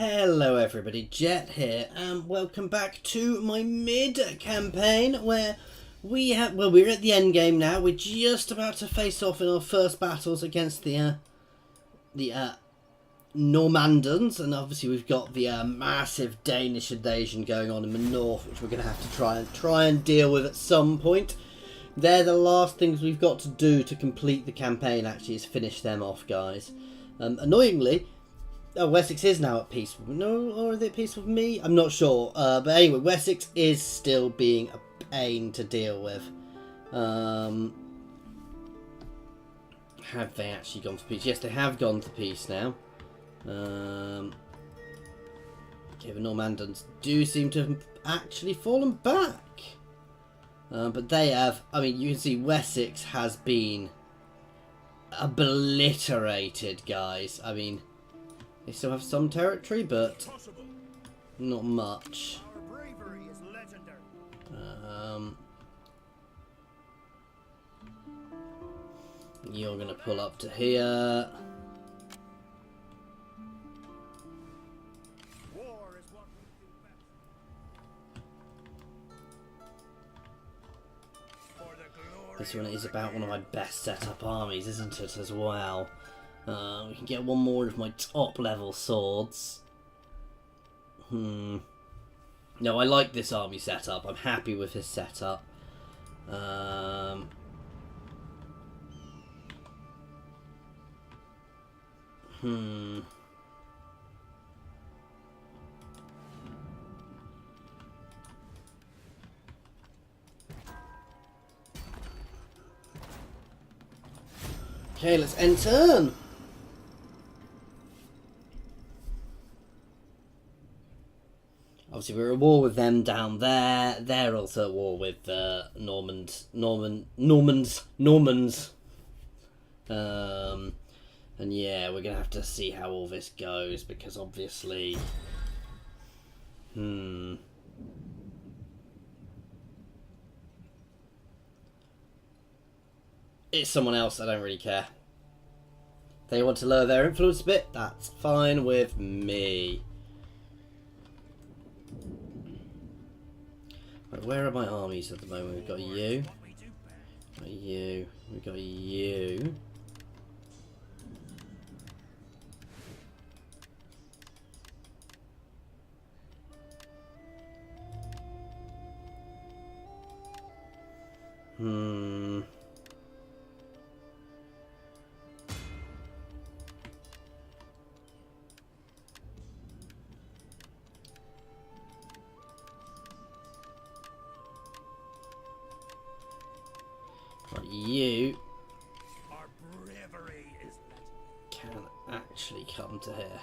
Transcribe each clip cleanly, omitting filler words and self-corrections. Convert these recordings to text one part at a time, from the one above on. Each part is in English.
Hello everybody, Jet here, and welcome back to my Mide campaign, where we're at the end game now. We're just about to face off in our first battles against the Normandans, and obviously we've got the massive Danish invasion going on in the north, which we're going to have to try and deal with at some point. They're the last things we've got to do to complete the campaign, actually, is finish them off, guys. Annoyingly, Wessex is now at peace with no, or is it at peace with me? I'm not sure. But anyway, Wessex is still being a pain to deal with. Have they actually gone to peace? Yes, they have gone to peace now. Okay, the Normandans do seem to have actually fallen back. But they have, I mean, you can see Wessex has been obliterated, guys. I mean, they still have some territory, but not much. You're going to pull up to here. This one is about one of my best set up armies, isn't it, as well? We can get one more of my top level swords. No, I like this army setup. I'm happy with this setup. Okay, let's end turn. Obviously, we're at war with them down there. They're also at war with Normans. And yeah, we're gonna have to see how all this goes, because obviously, it's someone else. I don't really care. If they want to lower their influence a bit, that's fine with me. Right, where are my armies at the moment? We've got you. Got you. We've got you. Right, you can actually come to here.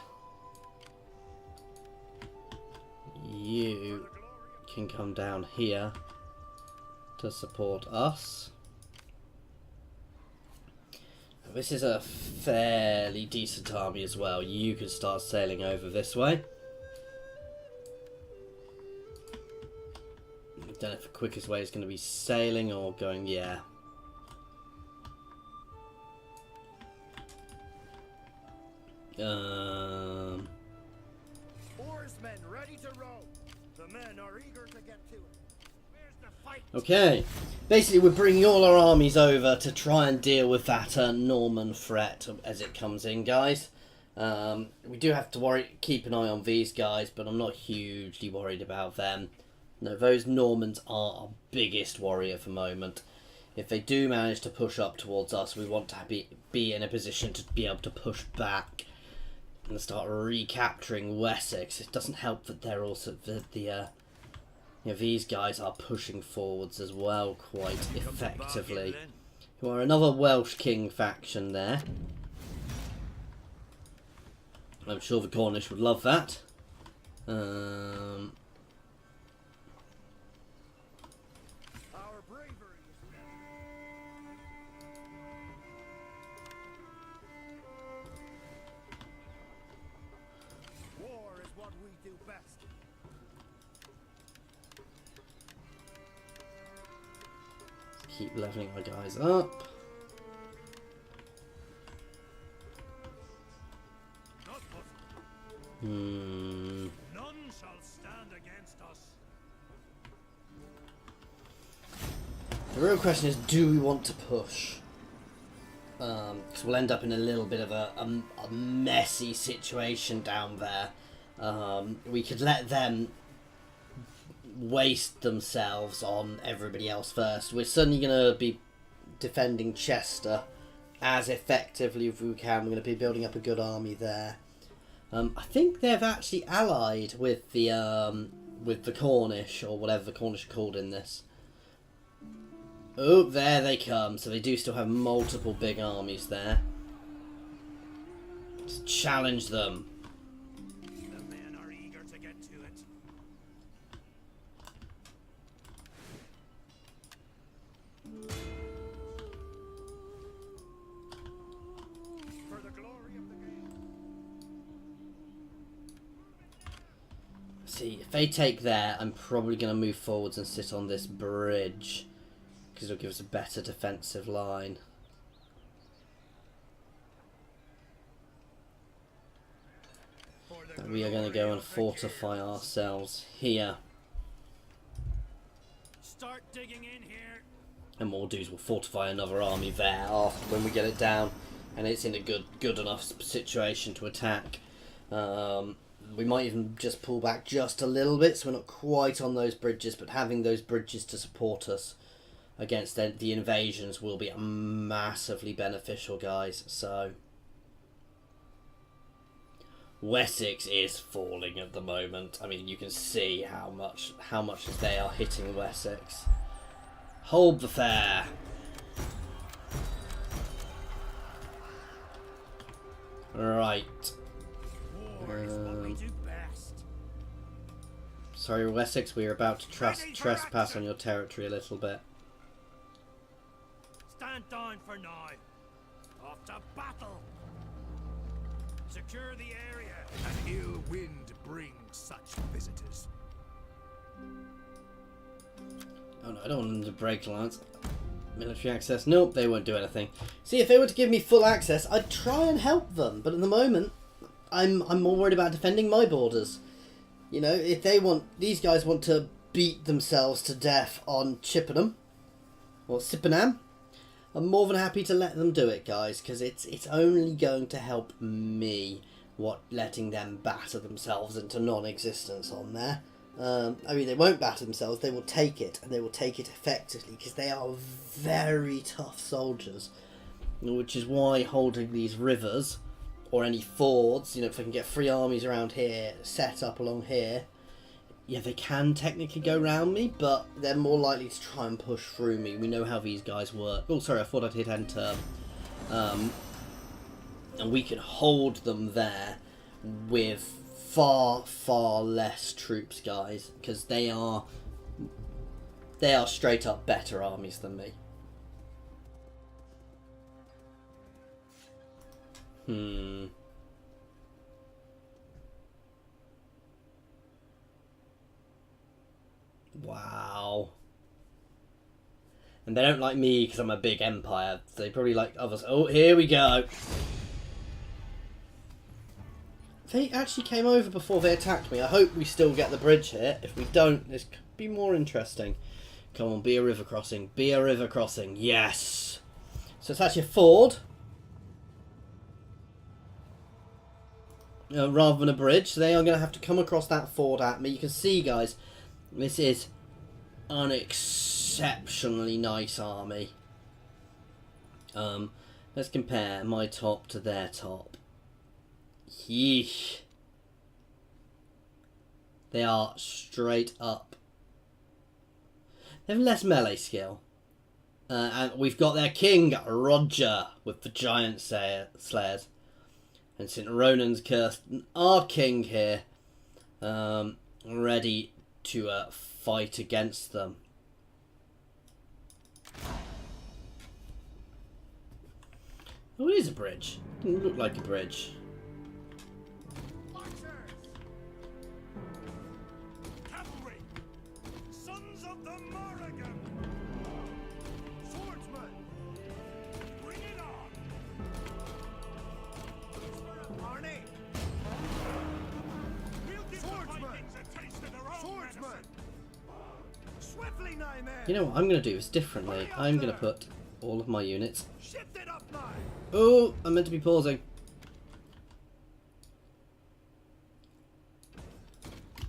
You can come down here to support us. This is a fairly decent army as well. You can start sailing over this way. I don't know if the quickest way is going to be sailing or going, yeah. Oarsmen ready to row. The men are eager to get to it. Where's the fight? Okay, basically we're bringing all our armies over to try and deal with that Norman threat as it comes in, guys. We do have to keep an eye on these guys, but I'm not hugely worried about them. No, those Normans are our biggest worry at the moment. If they do manage to push up towards us, we want to be in a position to be able to push back and start recapturing Wessex. It doesn't help that they're also these guys are pushing forwards as well quite effectively. Who are another Welsh King faction there. I'm sure the Cornish would love that. Keep leveling our guys up. shall stand against us. The real question is, do we want to push? Because we'll end up in a little bit of a messy situation down there. We could let them waste themselves on everybody else first. We're suddenly going to be defending Chester as effectively as we can. We're going to be building up a good army there. I think they've actually allied with the Cornish, or whatever the Cornish are called in this. Oh, there they come. So they do still have multiple big armies there. Let's challenge them. The men are eager to get to it. For the glory of the game. See, if they take there, I'm probably going to move forwards and sit on this bridge, because it'll give us a better defensive line. And we are going to go and fortify ourselves here. Start digging in here. And what we'll do is we'll fortify another army there after when we get it down, and it's in a good enough situation to attack. We might even just pull back just a little bit, so we're not quite on those bridges, but having those bridges to support us against the invasions will be massively beneficial, guys. So Wessex is falling at the moment. I mean, you can see how much they are hitting Wessex. Hold the fair. Right. War is what we do best. Sorry, Wessex, we are about to trespass on your territory a little bit. Stand down for now. Off to battle. Secure the area. An ill wind brings such visitors. Oh no, I don't want them to break lines. Military access. Nope, they won't do anything. See, if they were to give me full access, I'd try and help them. But at the moment, I'm more worried about defending my borders. You know, if these guys want to beat themselves to death on Chippenham or Cippenham, I'm more than happy to let them do it, guys, because it's only going to help me letting them batter themselves into non-existence on there. I mean, they won't batter themselves, they will take it, and they will take it effectively, because they are very tough soldiers, which is why holding these rivers, or any fords, you know, if I can get 3 armies around here, set up along here, yeah, they can technically go round me, but they're more likely to try and push through me. We know how these guys work. Oh, sorry, I thought I'd hit enter. And we can hold them there with far, far less troops, guys, because they are straight up better armies than me. Wow. And they don't like me because I'm a big empire. They probably like others. Oh, here we go. They actually came over before they attacked me. I hope we still get the bridge here. If we don't, this could be more interesting. Come on, be a river crossing. Be a river crossing. Yes. So it's actually a ford. Rather than a bridge. So they are going to have to come across that ford at me. You can see, guys, this is an exceptionally nice army. Let's compare my top to their top. Yeesh. They are straight up. They have less melee skill. And we've got their king, Roger, with the giant slayers. And St. Ronan's cursed. Our king here. Ready to fight against them. Oh, it is a bridge. Didn't look like a bridge. Cavalry! Sons of the Morrigan! Swordsmen! Bring it on! Arnie! We'll give the Vikings a Swiftly, now, men. You know what? I'm going to do this differently. I'm going to put all of my units... Shift it up now. Oh, I'm meant to be pausing.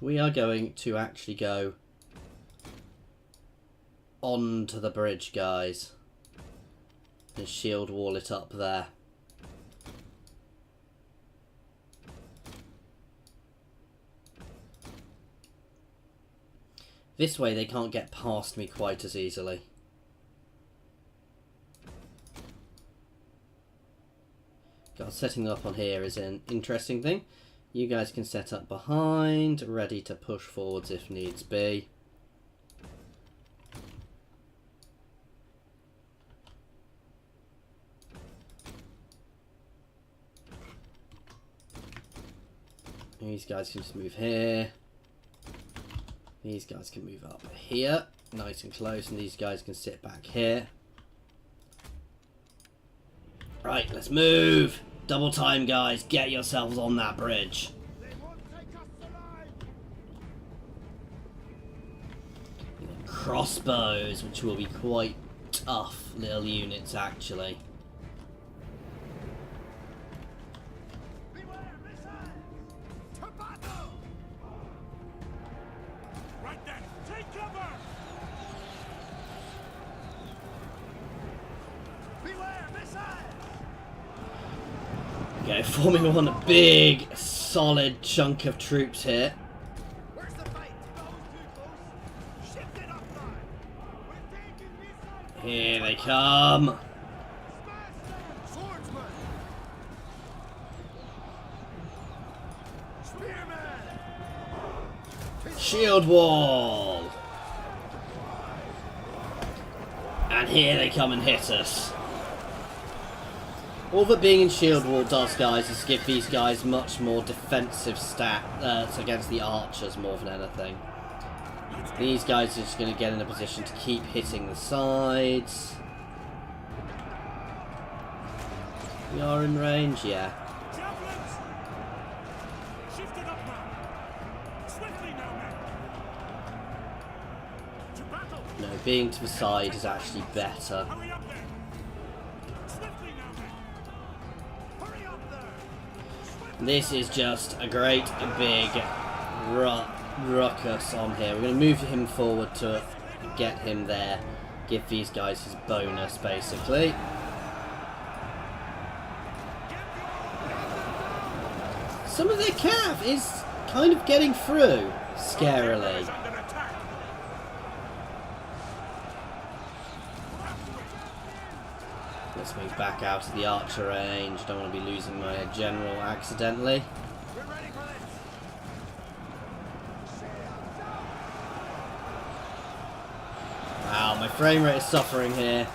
We are going to actually go onto the bridge, guys. And shield wall it up there. This way they can't get past me quite as easily. God, setting them up on here is an interesting thing. You guys can set up behind, ready to push forwards if needs be. These guys can just move here. These guys can move up here, nice and close, and these guys can sit back here. Right, let's move! Double time, guys. Get yourselves on that bridge. They won't take us alive. Crossbows, which will be quite tough little units, actually. Beware, missiles. To battle. Right then, take cover! Beware, missiles. Okay, forming on a big, solid chunk of troops here. Where's the fight? Those too close. Shift it up now. We're taking missiles. Here they come. Smash them. Swordsman. Spearman. Shield wall. And here they come and hit us. All that being in shield wall does, guys, is give these guys much more defensive stats against the archers more than anything. These guys are just going to get in a position to keep hitting the sides. We are in range, yeah. Javelins! Shift it up now! Swiftly now, men! To battle! No, being to the side is actually better. Hurry up there! Swiftly now, men! Hurry up there. This is just a great big ruckus on here. We're going to move him forward to get him there. Give these guys his bonus, basically. Some of their cav is kind of getting through, scarily. Under attack! Let's move back out of the archer range. Don't want to be losing my general accidentally. We're ready for this. Wow, my frame rate is suffering here.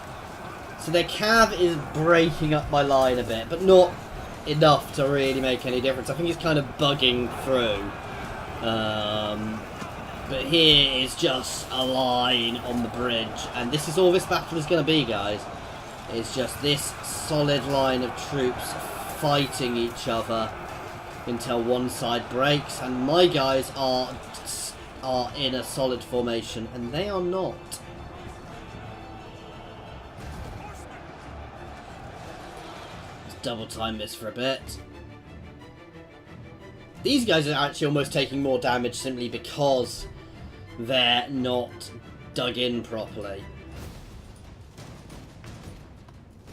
So their cav is breaking up my line a bit, but not enough to really make any difference. I think it's kind of bugging through. But here is just a line on the bridge, and this is all this battle is going to be, guys. It's just this solid line of troops fighting each other until one side breaks, and my guys are in a solid formation, and they are not. Let's double time this for a bit. These guys are actually almost taking more damage simply because they're not dug in properly.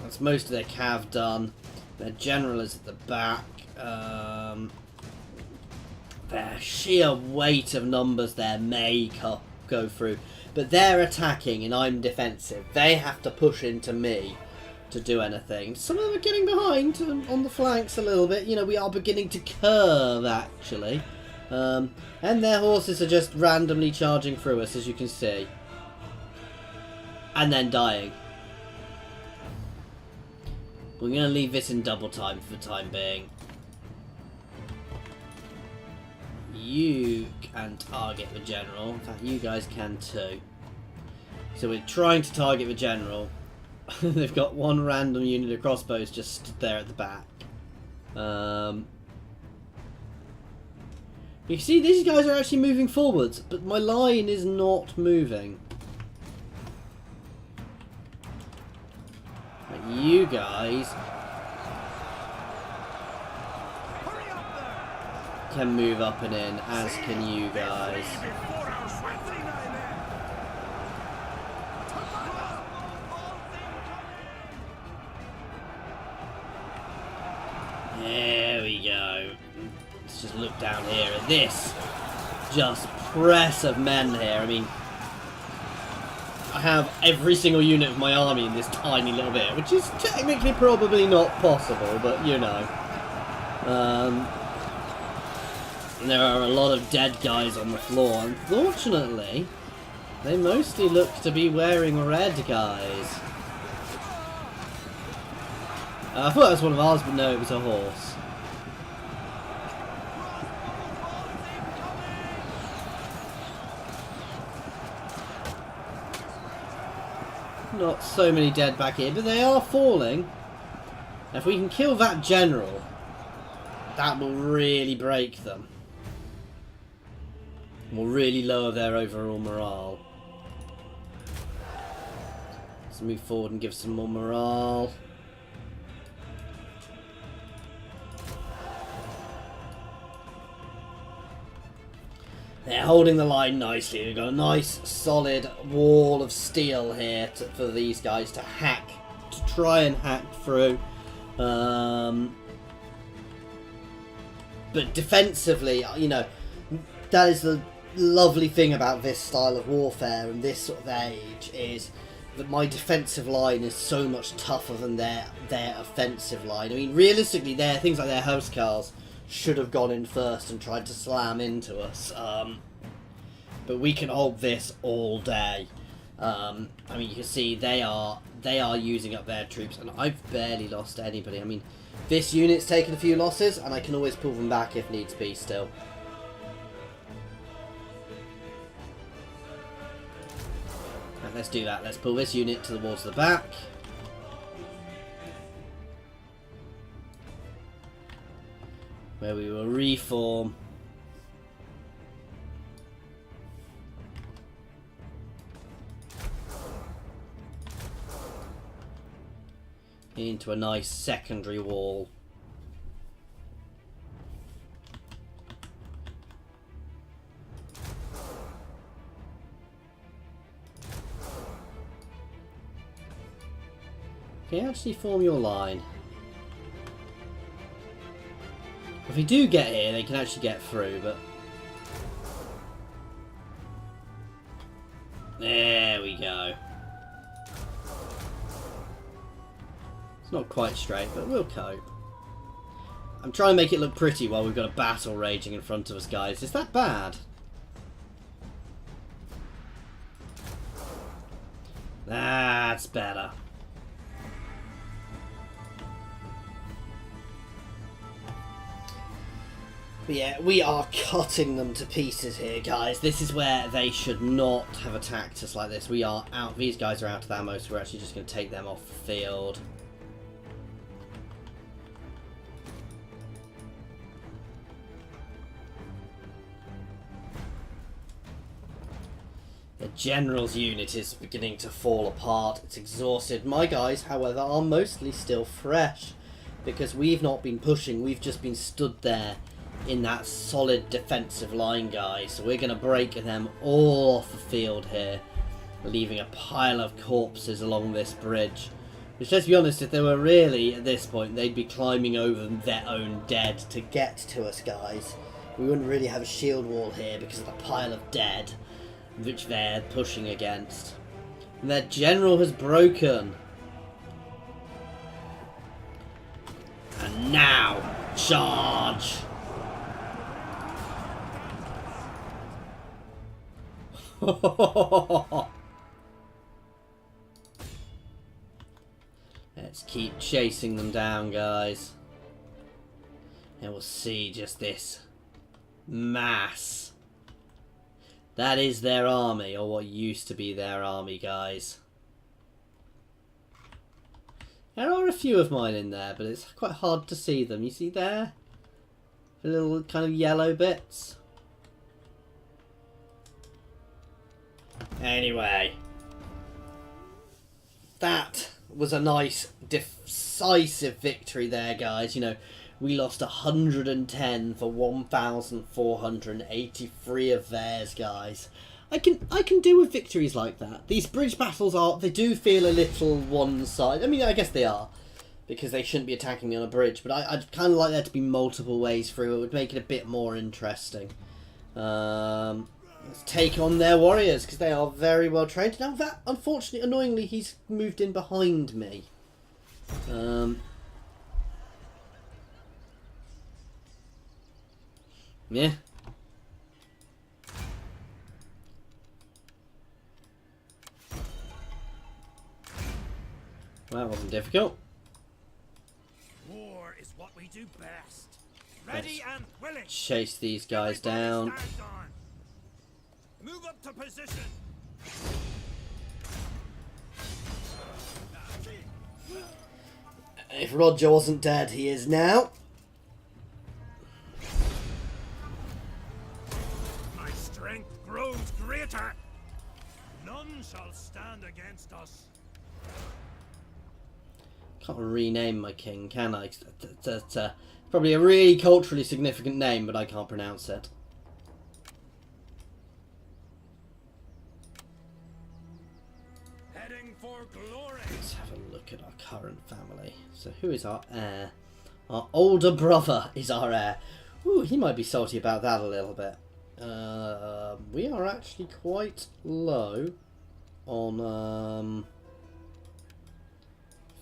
That's most of their cav done. Their general is at the back. Their sheer weight of numbers there may go through. But they're attacking and I'm defensive. They have to push into me to do anything. Some of them are getting behind on the flanks a little bit. You know, we are beginning to curve, actually. And their horses are just randomly charging through us, as you can see. And then dying. We're going to leave this in double time for the time being. You can target the general. In fact, you guys can too. So we're trying to target the general. They've got one random unit of crossbows just stood there at the back. You see, these guys are actually moving forwards, but my line is not moving. you guys Hurry up there! can move up and in, as can you guys. Before our Swiftly, my men! There we go. Let's just look down here at this. Just press of men here. I mean, I have every single unit of my army in this tiny little bit, which is technically probably not possible, but you know. And there are a lot of dead guys on the floor. Unfortunately, they mostly look to be wearing red, guys. I thought that was one of ours, but no, it was a horse. Not so many dead back here, but they are falling. If we can kill that general, that will really break them. Will really lower their overall morale. Let's move forward and give some more morale. They're holding the line nicely. We've got a nice solid wall of steel here for these guys to try and hack through. But defensively, you know, that is the lovely thing about this style of warfare and this sort of age, is that my defensive line is so much tougher than their offensive line. I mean, realistically, things like their housecarls should have gone in first and tried to slam into us. But we can hold this all day. I mean, you can see they are using up their troops, and I've barely lost anybody. I mean, this unit's taken a few losses, and I can always pull them back if needs be still. Right, let's do that. Let's pull this unit towards the back. Where we will reform. Into a nice secondary wall. Can you actually form your line? If we do get here, they can actually get through, but... There we go. It's not quite straight, but we'll cope. I'm trying to make it look pretty while we've got a battle raging in front of us, guys. Is that bad? That's better. But yeah, we are cutting them to pieces here, guys. This is where they should not have attacked us like this. We are out. These guys are out of ammo, so we're actually just going to take them off the field. The general's unit is beginning to fall apart. It's exhausted. My guys, however, are mostly still fresh, because we've not been pushing. We've just been stood there in that solid defensive line, guys. So we're going to break them all off the field here, leaving a pile of corpses along this bridge. Which, let's be honest, if they were really at this point, they'd be climbing over their own dead to get to us, guys. We wouldn't really have a shield wall here because of the pile of dead which they're pushing against. And their general has broken. And now, charge! Let's keep chasing them down, guys. And we'll see just this mass. That is their army, or what used to be their army, guys. There are a few of mine in there, but it's quite hard to see them. You see there? The little kind of yellow bits. Anyway, that was a nice decisive victory there, guys. You know, we lost 110 for 1,483 of theirs, guys. I can do with victories like that. These bridge battles they do feel a little one-sided. I mean, I guess they are, because they shouldn't be attacking me on a bridge, but I'd kind of like there to be multiple ways through. It would make it a bit more interesting. Let's take on their warriors, because they are very well trained. Now that, unfortunately, annoyingly, he's moved in behind me. Yeah. Well, that wasn't difficult. War is what we do best. Ready and willing. Chase these guys down. Everybody stand on. Move up to position. If Roger wasn't dead, he is now. My strength grows greater. None shall stand against us. Can't rename my king, can I? That's probably a really culturally significant name, but I can't pronounce it. Heading for glory. Let's have a look at our current family. So who is our heir? Our older brother is our heir. Ooh, he might be salty about that a little bit. We are actually quite low on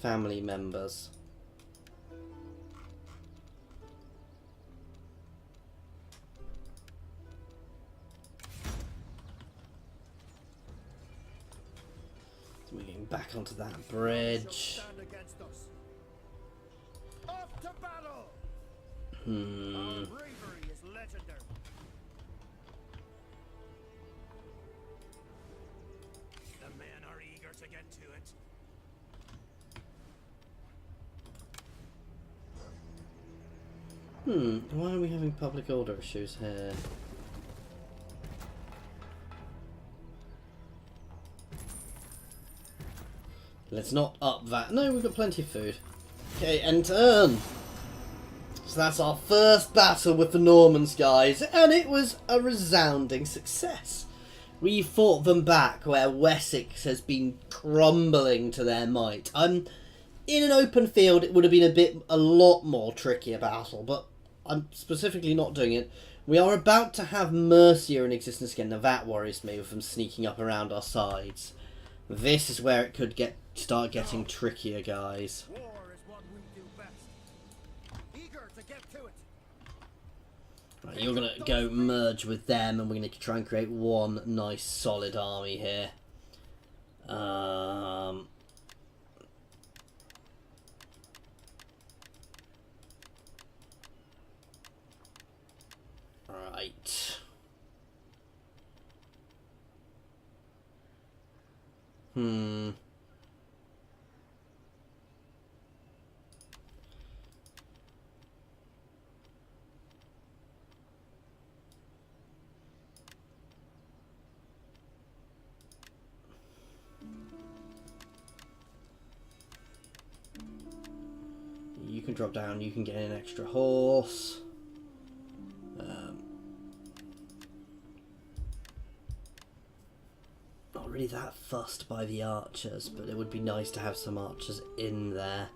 family members. So we're getting back onto that bridge. Stand against us. Off to battle. Our bravery is legendary. The men are eager to get to it. Why are we having public order issues here? Let's not up that. No, we've got plenty of food. Okay, end turn. So that's our first battle with the Normans, guys, and it was a resounding success. We fought them back where Wessex has been crumbling to their might. In an open field, it would have been a lot more tricky a battle, but I'm specifically not doing it. We are about to have Mercia in existence again. Now that worries me, with them sneaking up around our sides. This is where it could start getting trickier, guys. War is what we do best. Eager to get to it. Right, you're going to go merge with them, and we're going to try and create one nice solid army here. Right. You can drop down, you can get an extra horse. Not really that fussed by the archers, but it would be nice to have some archers in there.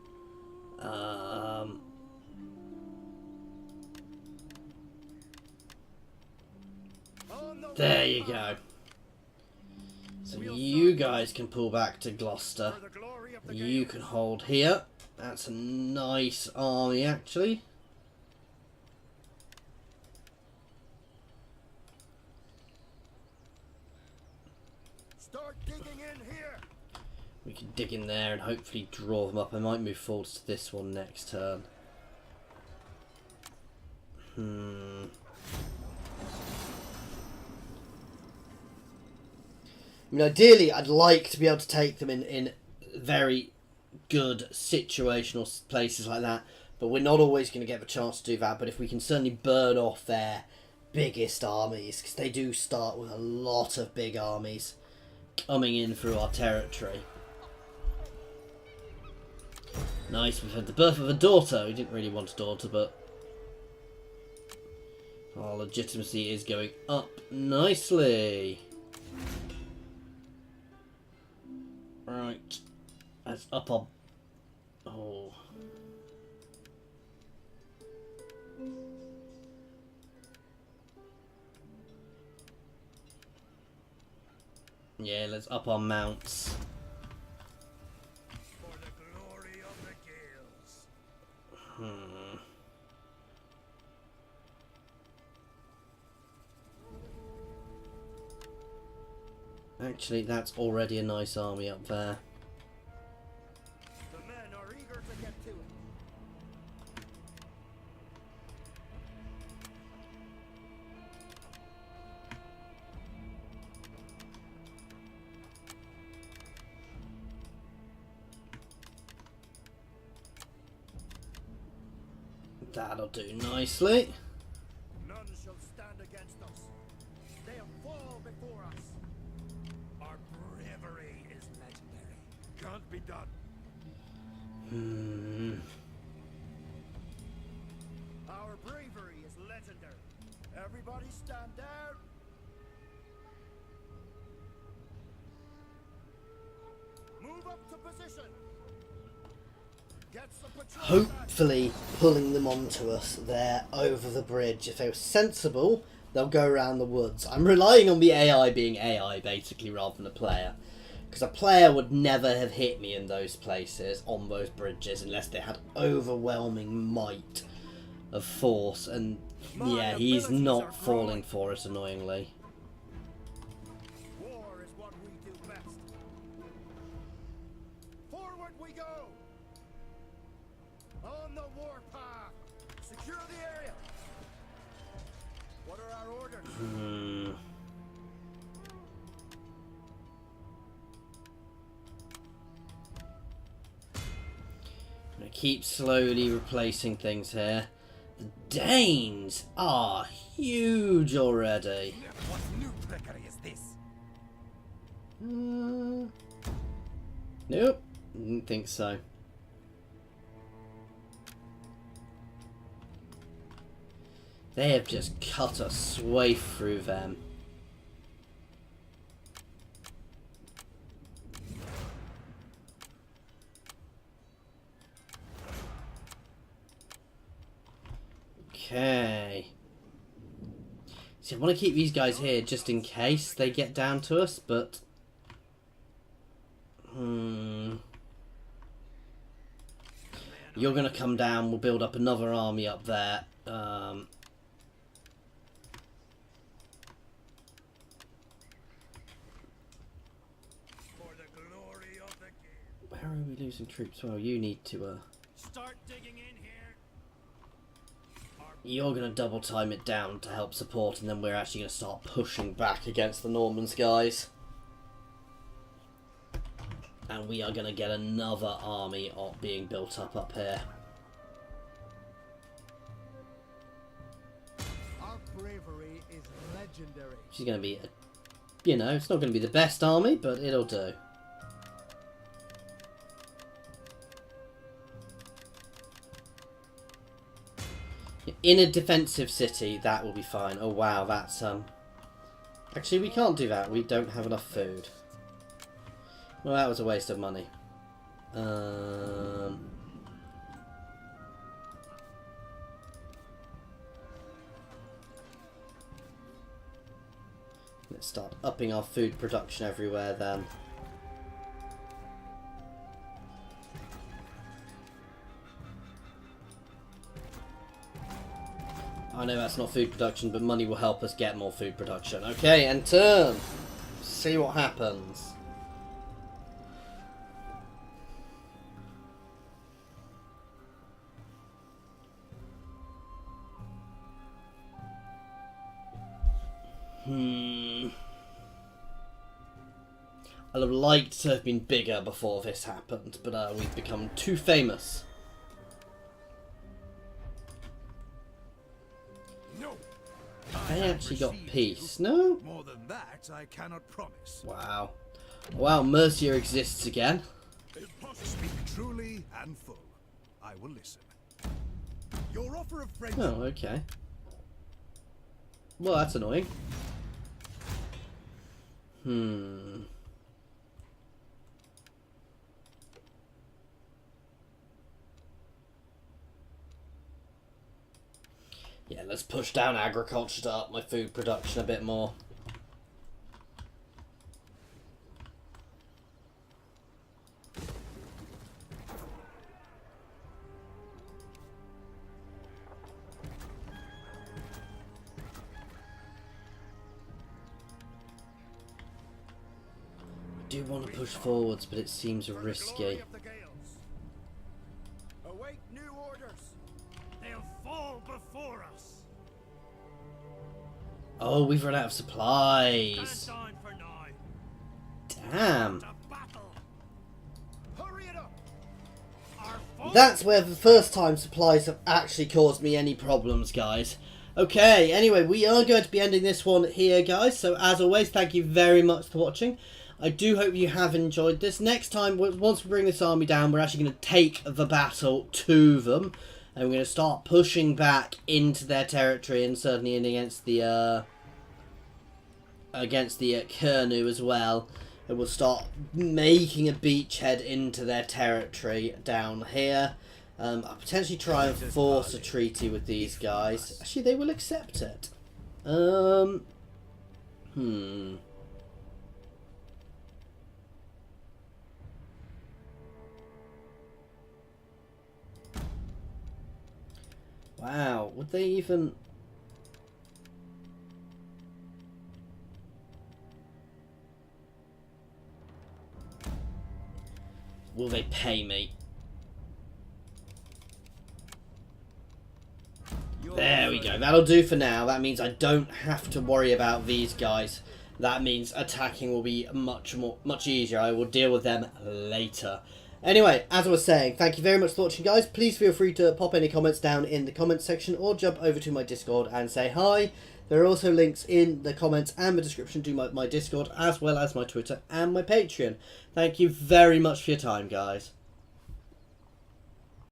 There you go. So you guys can pull back to Gloucester. For the glory of the You game. can hold here. That's a nice army, actually. Start digging in here. We can dig in there and hopefully draw them up. I might move forwards to this one next turn. I mean, ideally, I'd like to be able to take them in very good situational places like that, but we're not always going to get the chance to do that. But if we can certainly burn off their biggest armies, because they do start with a lot of big armies coming in through our territory. Nice, we've had the birth of a daughter. We didn't really want a daughter, but our legitimacy is going up nicely. Right. Let's up our... Oh. Yeah, let's up our mounts. For the glory of the Gales. Actually, that's already a nice army up there. The men are eager to get to it. That'll do nicely. None shall stand against us. They'll fall before us. Our bravery is legendary. Can't be done. Our bravery is legendary. Everybody stand down. Move up to position. Get some patrol back. Hopefully pulling them onto us there over the bridge. If they were sensible, they'll go around the woods. I'm relying on the AI being AI, basically, rather than a player. Because a player would never have hit me in those places, on those bridges, unless they had overwhelming might of force. And yeah, he's not falling for it, annoyingly. War is what we do best. Forward we go. On the warpath. Secure the area. What are our orders? I'm gonna keep slowly replacing things here. The Danes are huge already. What new trickery is this? Nope, didn't think so. They have just cut a swathe through them. Okay. See, I want to keep these guys here just in case they get down to us, but... You're going to come down, we'll build up another army up there. Where are we losing troops? Well, you need to... Start digging in here. You're going to double time it down to help support, and then we're actually going to start pushing back against the Normans, guys. And we are going to get another army being built up here. Our bravery is legendary. She's going to be, you know, it's not going to be the best army, but it'll do. In a defensive city, that will be fine. Oh wow, that's actually we can't do that. We don't have enough food. Well, that was a waste of money. Let's start upping our food production everywhere then. I know that's not food production, but money will help us get more food production. Okay, and turn. See what happens. I'd have liked to have been bigger before this happened, but we've become too famous. They actually got peace, no? More than that, I cannot promise. Wow. Wow, Mercia exists again. Speak truly and full. I will listen. Your offer of friendship. Oh, okay. Well, that's annoying. Yeah, let's push down agriculture to up my food production a bit more. I do want to push forwards, but it seems risky. Await new orders. They'll fall before us. Oh, we've run out of Stand supplies. down for now. Damn. To battle. Hurry it up. Our foe. That's where the first time supplies have actually caused me any problems, guys. Okay, anyway, we are going to be ending this one here, guys. So, as always, thank you very much for watching. I do hope you have enjoyed this. Next time, once we bring this army down, we're actually going to take the battle to them. And we're going to start pushing back into their territory and certainly in against the Kernu as well. And we'll start making a beachhead into their territory down here. I'll potentially try and force a treaty with these guys. Actually, they will accept it. Wow, would they even... Will they pay me? There we go. That'll do for now. That means I don't have to worry about these guys. That means attacking will be much easier. I will deal with them later. Anyway, as I was saying, thank you very much for watching, guys. Please feel free to pop any comments down in the comments section or jump over to my Discord and say hi. There are also links in the comments and the description to my Discord, as well as my Twitter and my Patreon. Thank you very much for your time, guys.